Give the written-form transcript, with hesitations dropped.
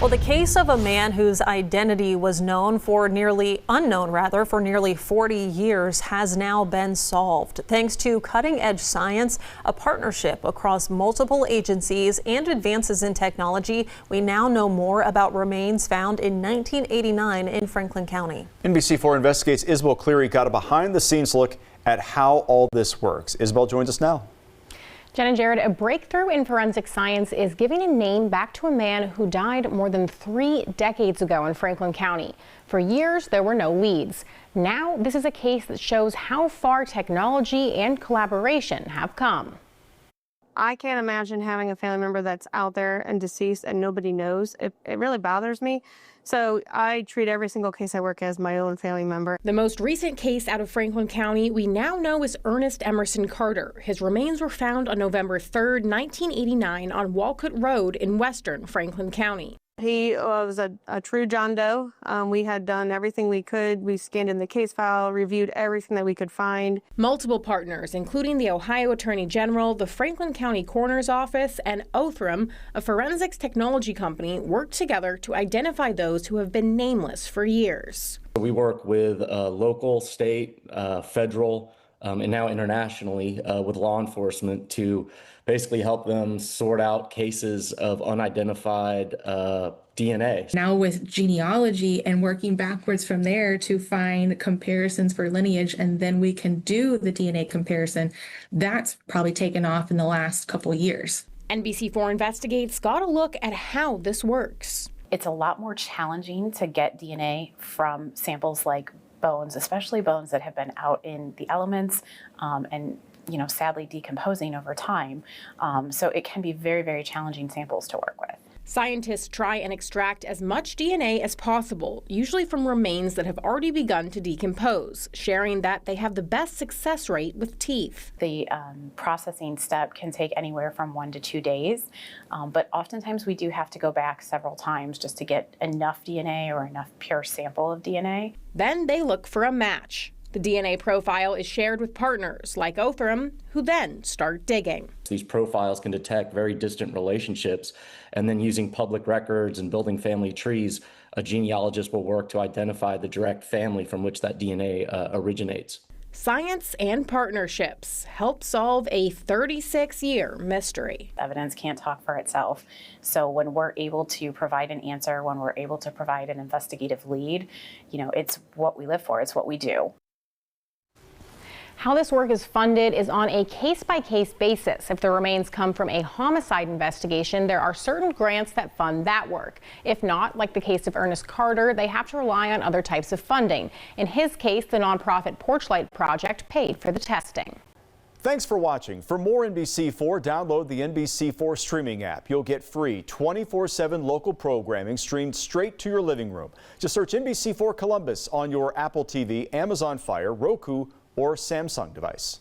Well, the case of a man whose identity was unknown for nearly 40 years has now been solved. Thanks to cutting-edge science, a partnership across multiple agencies, and advances in technology, we now know more about remains found in 1989 in Franklin County. NBC4 Investigates Isabel Cleary got a behind-the-scenes look at how all this works. Isabel joins us now. Jen and Jared, a breakthrough in forensic science is giving a name back to a man who died more than 3 decades ago in Franklin County. For years, there were no leads. Now, this is a case that shows how far technology and collaboration have come. I can't imagine having a family member that's out there and deceased and nobody knows. It really bothers me. So I treat every single case I work as my own family member. The most recent case out of Franklin County we now know is Ernest Emerson Carter. His remains were found on November 3rd, 1989 on Walcott Road in western Franklin County. He was a true John Doe. We had done everything we could. We scanned in the case file, reviewed everything that we could find. Multiple partners, including the Ohio Attorney General, the Franklin County Coroner's Office, and Othram, a forensics technology company, worked together to identify those who have been nameless for years. We work with local, state, federal, and now internationally with law enforcement to basically help them sort out cases of unidentified DNA. Now with genealogy and working backwards from there to find comparisons for lineage, and then we can do the DNA comparison, that's probably taken off in the last couple years. NBC4 Investigates got a look at how this works. It's a lot more challenging to get DNA from samples like bones, especially bones that have been out in the elements and sadly decomposing over time. So it can be very, very challenging samples to work with. Scientists try and extract as much DNA as possible, usually from remains that have already begun to decompose, sharing that they have the best success rate with teeth. The processing step can take anywhere from 1 to 2 days, but oftentimes we do have to go back several times just to get enough DNA or enough pure sample of DNA. Then they look for a match. The DNA profile is shared with partners like Othram, who then start digging. These profiles can detect very distant relationships, and then using public records and building family trees, a genealogist will work to identify the direct family from which that DNA originates. Science and partnerships help solve a 36-year mystery. Evidence can't talk for itself. So when we're able to provide an answer, when we're able to provide an investigative lead, it's what we live for, it's what we do. How this work is funded is on a case-by-case basis. If the remains come from a homicide investigation, there are certain grants that fund that work. If not, like the case of Ernest Carter, they have to rely on other types of funding. In his case, the nonprofit Porchlight Project paid for the testing. Thanks for watching. For more NBC4, download the NBC4 streaming app. You'll get free 24/7 local programming streamed straight to your living room. Just search NBC4 Columbus on your Apple TV, Amazon Fire, Roku, or Samsung device.